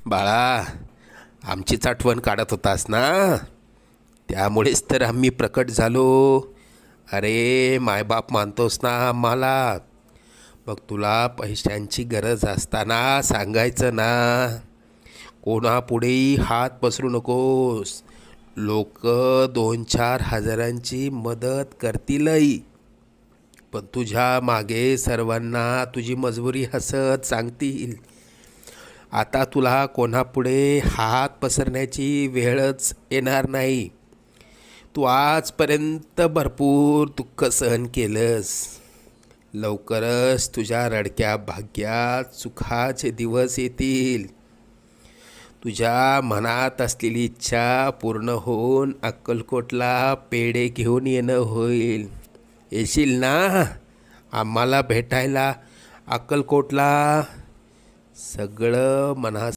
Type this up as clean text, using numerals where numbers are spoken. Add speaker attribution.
Speaker 1: बाळा, आमचीच आठवण काढत होतास ना, त्यामुळेच तर आम्ही प्रकट झालो. अरे मायबाप मानतोस ना आम्हाला, मग तुला पैशांची गरज असताना सांगायचं ना. कोणापुढेही हात पसरू नकोस. लोक 2-4 हजारांची मदत करतीलही, पण तुझ्या मागे सर्वांना तुझी मजबुरी हसत सांगतील. आता तुला कोणापुढे हात पसरण्याची वेळच येणार नाही. तू आजपर्यंत भरपूर दुःख सहन केलंस. लवकरच तुझ्या रडक्या भाग्यात सुखाचे दिवस येतील. तुझ्या मनात असलेली इच्छा पूर्ण होऊन अक्कलकोटला पेढे घेऊन येणं होईल. येशील ना आम्हाला भेटायला अक्कलकोटला? सगळं मनात